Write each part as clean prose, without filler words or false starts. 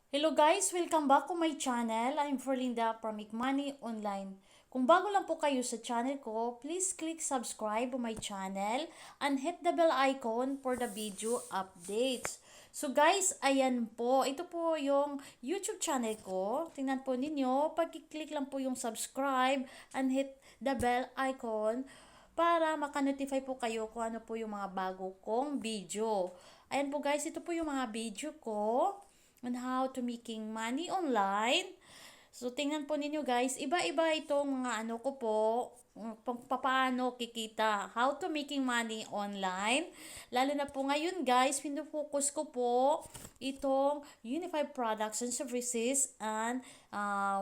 Hello guys! Welcome back to my channel. I'm Ferlinda from Make Money Online. Kung bago lang po kayo sa channel ko, please click subscribe to my channel and hit the bell icon for the video updates. So guys, ayan po. Ito po yung YouTube channel ko. Tingnan po ninyo. Pag-click lang po yung subscribe and hit the bell icon para maka-notify po kayo kung ano po yung mga bago kong video. Ayan po guys, ito po yung mga video ko on how to making money online. So, tingnan po ninyo guys, iba-iba itong mga ano ko po, paano kikita, how to making money online. Lalo na po ngayon guys, pinufocus ko po itong Unified Products and Services and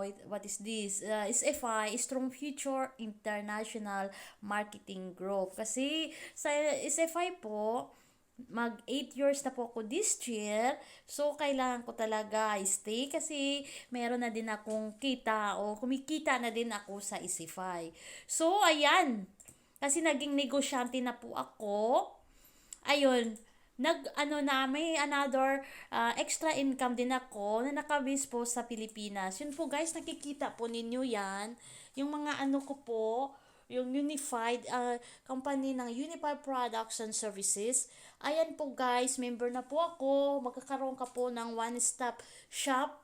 wait, what is this? SFI, Strong Future International Marketing Group. Kasi sa SFI po, mag 8 years na po ako this year. So, kailangan ko talaga stay kasi meron na din akong kita o kumikita na din ako sa Isify. So, ayan. Kasi naging negosyante na po ako. Ayun. May another extra income din ako na nakabase po sa Pilipinas. Yun po guys, nakikita po ninyo yan. Yung mga ano ko po, yung unified company ng Unified Products and Services. Ayan po guys, member na po ako. Magkakaroon ka po ng one-stop shop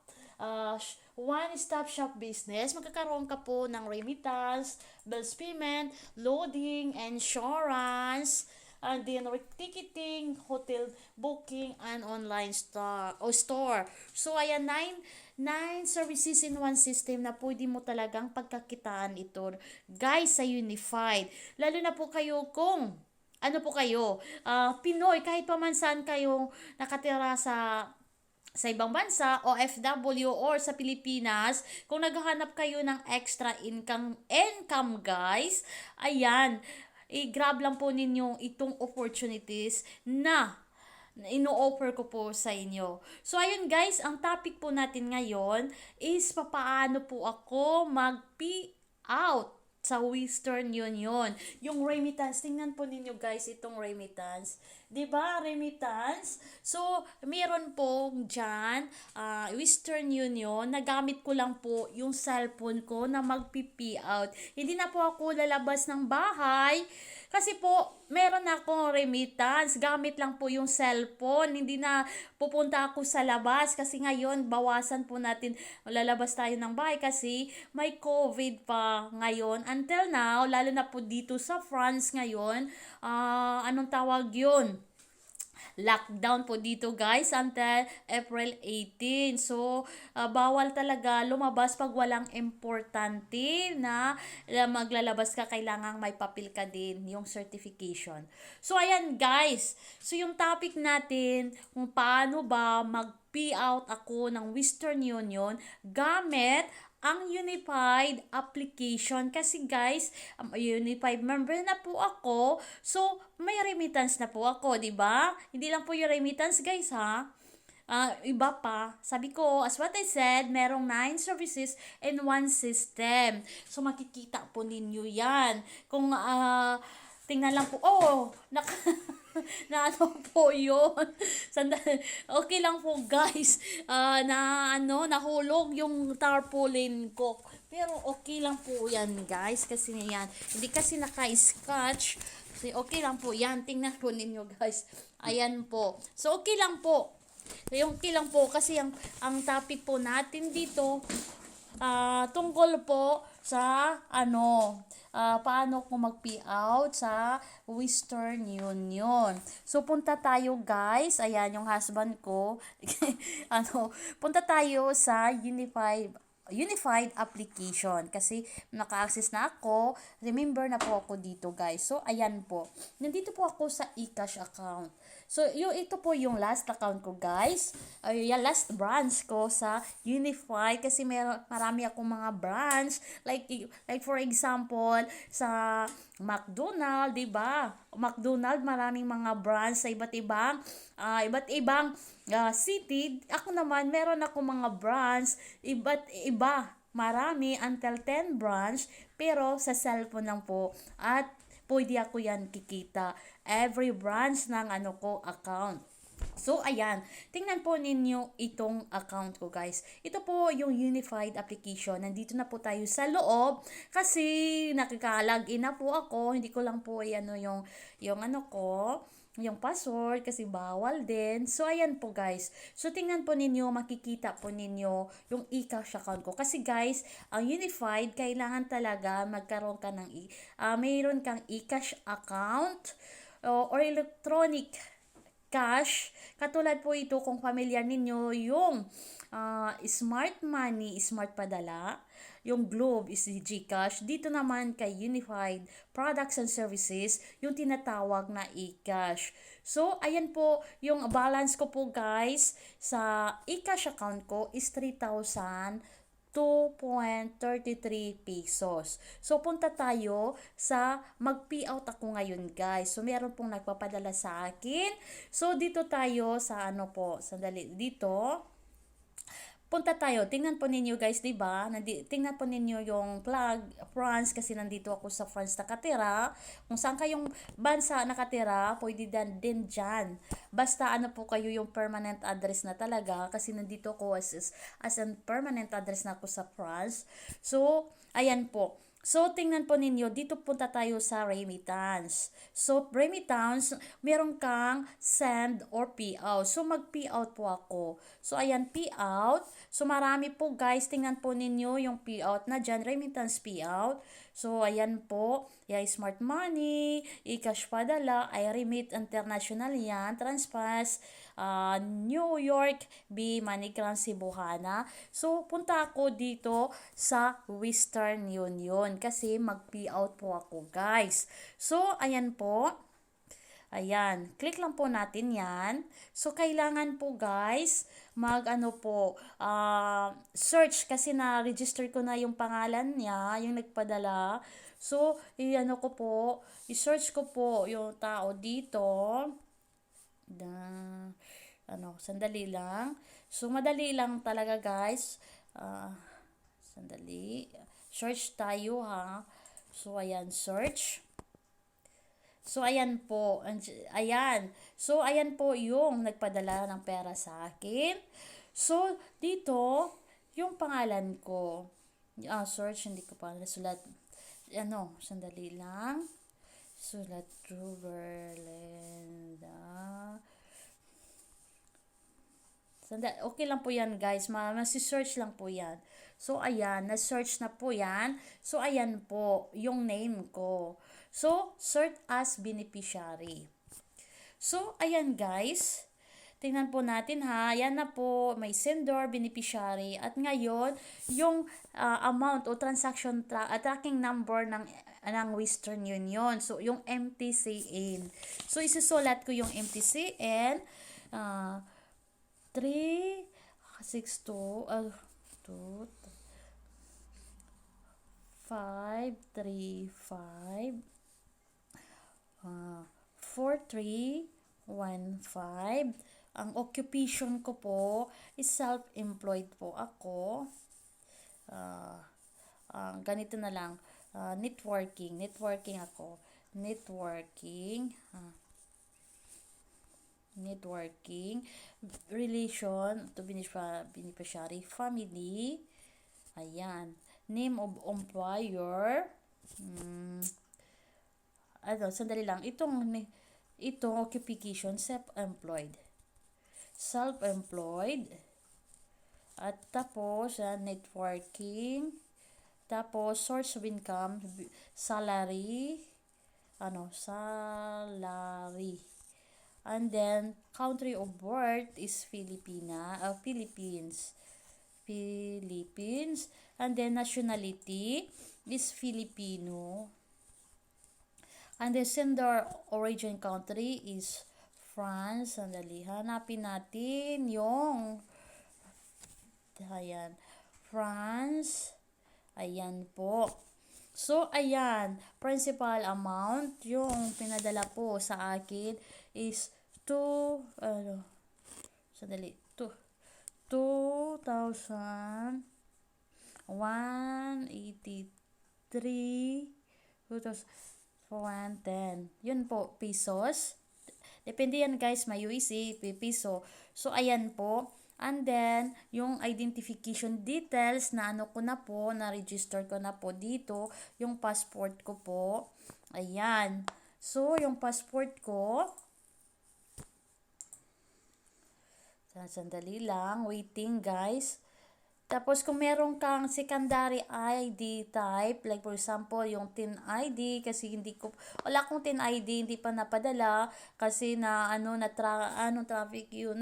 one-stop shop business. Magkakaroon ka po ng remittance, bills payment, loading, insurance, and then ticketing, hotel booking, and online store. So, ayan, nine services in one system na pwede mo talagang pagkakitaan ito. Guys, sa Unified. Lalo na po kayo kung ano po kayo, Pinoy, kahit pa man saan kayo nakatira sa ibang bansa, OFW or sa Pilipinas, kung naghahanap kayo ng extra income guys, ayan, i-grab lang po ninyo itong opportunities na ino-offer ko po sa inyo. So, ayun guys, ang topic po natin ngayon is papaano po ako mag-pay out sa Western Union. Yung remittance, tingnan po ninyo guys itong remittance. 'Di ba remittance? So, meron po diyan Western Union, nagamit ko lang po yung cellphone ko na mag-pay out. Hindi na po ako lalabas ng bahay kasi po meron akong remittance. Gamit lang po yung cellphone. Hindi na pupunta ako sa labas kasi ngayon bawasan po natin lalabas tayo ng bahay kasi may COVID pa ngayon. Until now, lalo na po dito sa France ngayon, anong tawag yun? Lockdown po dito guys until April 18. So, bawal talaga lumabas pag walang importante na maglalabas ka. Kailangang may papel ka din, yung certification. So, ayan guys. So, yung topic natin kung paano ba mag-pay out ako ng Western Union gamit ang unified application kasi guys, unified member na po ako. So, may remittance na po ako, 'di ba? Hindi lang po yung remittance, guys, ha. Iba pa. Sabi ko, as what I said, merong 9 services in one system. So, makikita po ninyo yan. Kung, tingnan lang po, na ano po yun. Okay lang po guys. Nahulog yung tarpaulin ko. Pero okay lang po yan guys. Kasi yan, hindi kasi naka-scotch. Okay lang po yan. Tingnan po ninyo guys. Ayan po. So okay lang po. Yung okay lang po kasi ang topic po natin dito tungkol po sa paano ko mag-pay out sa Western Union. So, punta tayo guys. Ayan, yung husband ko. Punta tayo sa unified application kasi naka-access na ako. Remember na po ako dito guys. So, ayan po. Nandito po ako sa eCash account. So, ito po yung last account ko guys. Yung last branch ko sa Unified kasi marami akong mga branch. Like for example, sa McDonald, 'di ba? McDonald maraming mga branch sa iba't ibang city. Ako naman meron ako mga branch iba't iba. Marami until 10 branch pero sa cellphone lang po at pwede ako yan kikita every branch ng account. So, ayan. Tingnan po ninyo itong account ko, guys. Ito po yung unified application. Nandito na po tayo sa loob kasi nakaka-login na po ako. Hindi ko lang po ano yung ano ko, yung password kasi bawal din. So, ayan po, guys. So, tingnan po ninyo, makikita po ninyo yung e-cash account ko. Kasi, guys, ang unified, kailangan talaga magkaroon ka ng mayroon kang e-cash account or electronic cash. Katulad po ito kung familiar ninyo yung smart money, smart padala, yung Globe is GCash. Dito naman kay Unified Products and Services, yung tinatawag na e-cash. So, ayan po, yung balance ko po guys sa e-cash account ko is 3,000 2.33 pesos. So, punta tayo sa mag-payout ako ngayon, guys. So, meron pong nagpapadala sa akin. So, dito tayo sa ano po, sandali, dito. Punta tayo. Tingnan po ninyo guys, 'di ba? Tingnan po ninyo yung flag France kasi nandito ako sa France nakatira. Kung saan kayong bansa nakatira, pwede din diyan. Basta ano po kayo yung permanent address na talaga kasi nandito ako as an permanent address na ako sa France. So, ayan po. So, tingnan po ninyo, dito punta tayo sa remittance. So, remittance, meron kang send or payout. So, mag-payout po ako. So, ayan, payout. So, marami po guys, tingnan po ninyo yung payout na dyan, remittance payout. So, ayan po, smart money, e-cash padala, remit international yan, transpass, New York, MoneyGram Cebuana. So, punta ako dito sa Western Union kasi mag-payout po ako guys. So, ayan po. Ayan, click lang po natin yan. So, kailangan po guys, search kasi na-register ko na yung pangalan niya, yung nagpadala. So, i-search ko po yung tao dito. Sandali lang. So, madali lang talaga guys. Sandali. Search tayo ha. So, ayan, search. So, ayan po. Ayan. So, ayan po yung nagpadala ng pera sa akin. So, dito, yung pangalan ko. Search, hindi ko pa nasulat. Sandali lang. Sulat Berlinda. Okay lang po yan guys. Masi-search lang po yan. So, ayan. Na-search na po yan. So, ayan po yung name ko. So, search as beneficiary. So, ayan guys. Tingnan po natin ha. Ayan na po. May sender, beneficiary. At ngayon, yung amount o transaction tracking number ng Western Union. So, yung MTCN. So, isusulat ko yung MTCN. 362 535 4315. Ang occupation ko po is self-employed po ako. Ganito na lang. Networking ako. Networking, relation to beneficiary, family, ayan, name of employer, sandali lang, itong occupation, self-employed, at tapos, networking, tapos, source of income, salary, and then, country of birth is Philippines. And then, nationality is Filipino. And the sender origin country is France. Sandali, hanapin natin yung France. Ayan po. So, ayan, principal amount, yung pinadala po sa akin is 2,183, 2,410. Yun po, pesos. Depende yan guys, may USD, piso. So, ayan po. And then, yung identification details na ano ko na po, na-register ko na po dito, yung passport ko po. Ayan. So, yung passport ko, sandali lang, waiting guys. Tapos, kung meron kang secondary ID type, like for example, yung TIN ID, kasi wala akong TIN ID, hindi pa napadala, kasi traffic yun,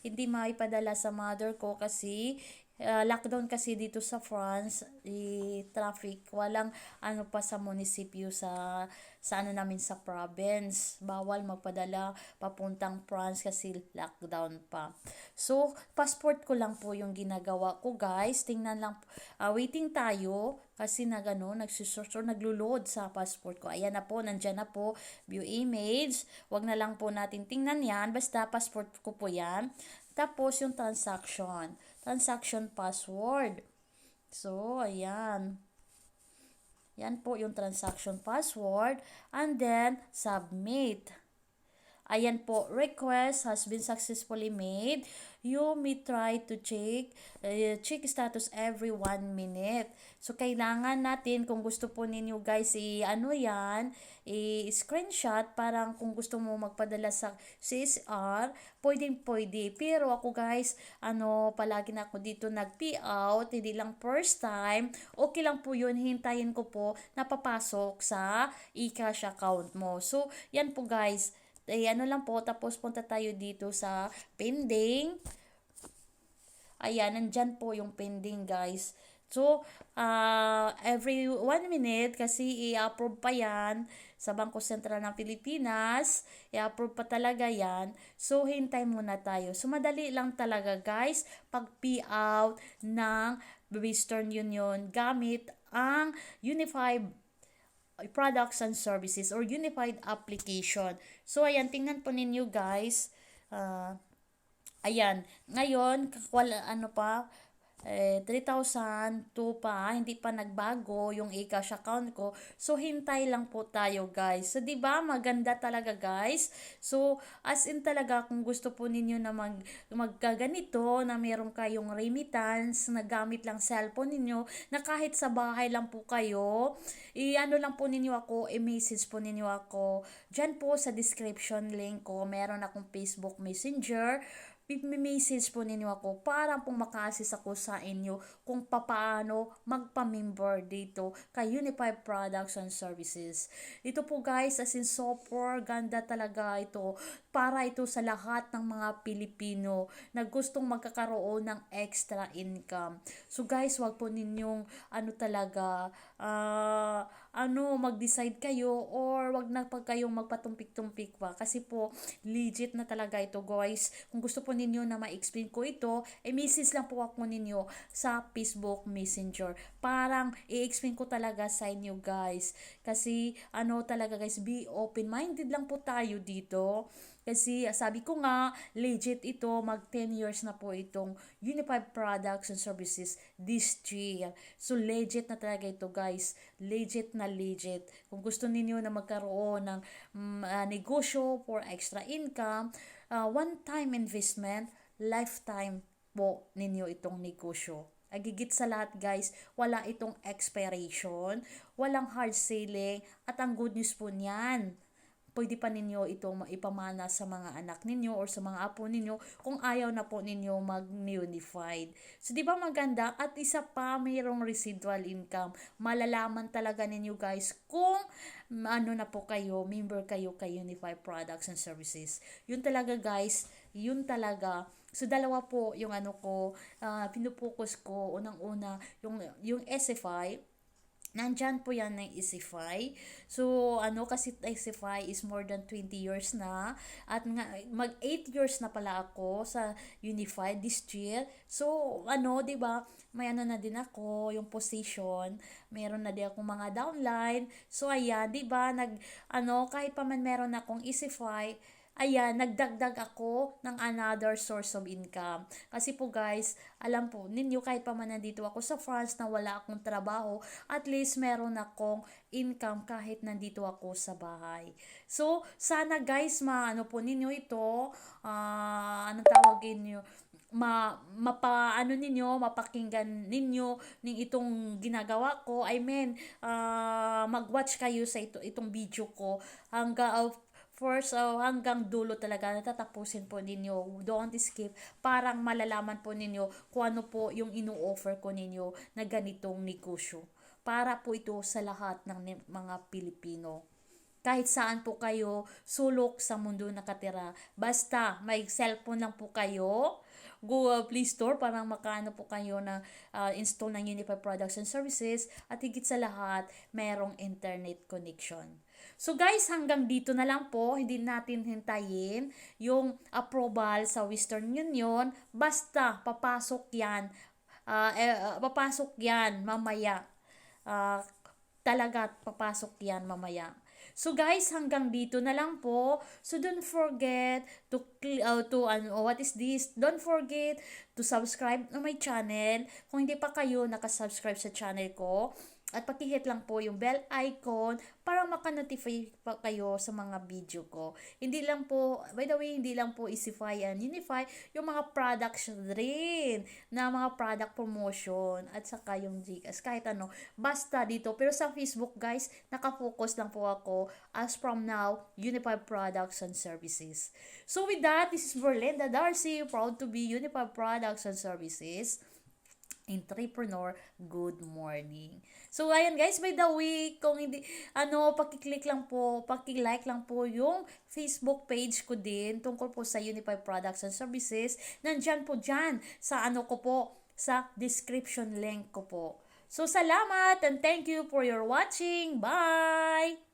hindi maipadala sa mother ko, kasi lockdown kasi dito sa France, traffic, walang pa sa munisipyo sa namin sa province. Bawal magpadala papuntang France kasi lockdown pa. So, passport ko lang po yung ginagawa ko guys. Tingnan lang, waiting tayo kasi nagsisearch or naglo-load sa passport ko. Ayan na po, nandyan na po, view image. Wag na lang po natin tingnan yan, basta passport ko po yan. Tapos yung transaction password. So, ayan. Yan po yung transaction password. And then, submit. Ayan po, request has been successfully made. You may try to check status every 1 minute. So, kailangan natin, kung gusto po ninyo guys, i-screenshot, parang kung gusto mo magpadala sa CSR, pwede. Pero ako guys, palagi na ako dito nag-payout, hindi lang first time, okay lang po yun, hintayin ko po na papasok sa e-cash account mo. So, yan po guys, lang po, tapos punta tayo dito sa pending. Ayan, nandyan po yung pending guys. So, every 1 minute, kasi i-approve pa yan sa Bangko Sentral ng Pilipinas, i-approve pa talaga yan. So, hintay muna tayo. So, madali lang talaga guys, pag-payout ng Western Union gamit ang Unified Products and Services or Unified Application. So, ayan, tingnan po ninyo guys. Ayan, ngayon, 3,002 pa, hindi pa nagbago yung e-cash account ko. So, hintay lang po tayo guys. So, 'di ba maganda talaga guys? So, as in talaga, kung gusto po ninyo na magkaganito, na meron kayong remittance, na gamit lang cellphone ninyo, na kahit sa bahay lang po kayo, lang po ninyo ako, i-message po ninyo ako. Diyan po sa description link ko, meron akong Facebook Messenger, message po ninyo ako para pong maka-assist ako sa inyo kung paano magpa-member dito kay Unified Products and Services. Ito po guys, as in super ganda talaga ito, para ito sa lahat ng mga Pilipino na gustong magkakaroon ng extra income. So guys, wag po ninyong mag-decide kayo or wag na kayong magpatumpik-tumpik pa, kasi po legit na talaga ito guys. Kung gusto po ninyo na ma-explain ko ito, message lang po ako ninyo sa Facebook Messenger. Parang i-explain ko talaga sa inyo guys. Kasi talaga guys, be open-minded lang po tayo dito. Kasi sabi ko nga, legit ito, mag 10 years na po itong Unified Products and Services this year. So legit na talaga ito guys, legit na legit. Kung gusto ninyo na magkaroon ng negosyo for extra income, one-time investment, lifetime po ninyo itong negosyo. Agigit sa lahat guys, wala itong expiration, walang hard selling, at ang good news po niyan, pwede pa ninyo ito ipamana sa mga anak ninyo or sa mga apo ninyo kung ayaw na po ninyo mag-unified. So, di ba maganda? At isa pa, mayroong residual income. Malalaman talaga ninyo guys kung na po kayo, member kayo kay Unified Products and Services. Yun talaga guys, yun talaga. So, dalawa po yung pinupokus ko. Unang-una, yung SFI, nandyan po yan ng EasyFi. So, kasi EasyFi is more than 20 years na. At mag 8 years na pala ako sa Unified this year. So, di ba, may na din ako, yung position. Meron na din akong mga downline. So, ayan, di ba, kahit pa man meron akong EasyFi, ayan, nagdagdag ako ng another source of income. Kasi po guys, alam po ninyo kahit pa man nandito ako sa France na wala akong trabaho, at least meron akong income kahit nandito ako sa bahay. So, sana guys, maano po ninyo ito, anong tawagin nyo, mapakinggan ninyo ning itong ginagawa ko. I mean, mag-watch kayo sa itong video ko hanggang first, hanggang dulo talaga, natatapusin po ninyo. Don't skip. Parang malalaman po ninyo kung ano po yung inu-offer ko ninyo na ganitong negosyo. Para po ito sa lahat ng mga Pilipino. Kahit saan po kayo, sulok sa mundo nakatira. Basta may cellphone lang po kayo, Google Play Store para makaano po kayo na install ng Unified Products and Services, at higit sa lahat, merong internet connection. So guys, hanggang dito na lang po. Hindi natin hintayin yung approval sa Western Union. Basta papasok yan. Papasok yan mamaya. Uh, Talaga papasok yan mamaya. So guys, hanggang dito na lang po. So don't forget what is this? Don't forget to subscribe to my channel. Kung hindi pa kayo nakasubscribe sa channel ko, at pakihit lang po yung bell icon para maka-notify pa kayo sa mga video ko. Hindi lang po, by the way, hindi lang po Easify and Unify, yung mga products rin, na mga product promotion, at saka yung Gcash, kahit ano, basta dito. Pero sa Facebook guys, nakafocus lang po ako as from now, Unified Products and Services. So with that, this is Berlinda Darcy, proud to be Unified Products and Services entrepreneur. Good morning. So ayan guys, by the way, kung hindi paki-like lang po yung Facebook page ko din tungkol po sa Unified Products and Services. Nandiyan po diyan sa sa description link ko po. So salamat and thank you for your watching. Bye.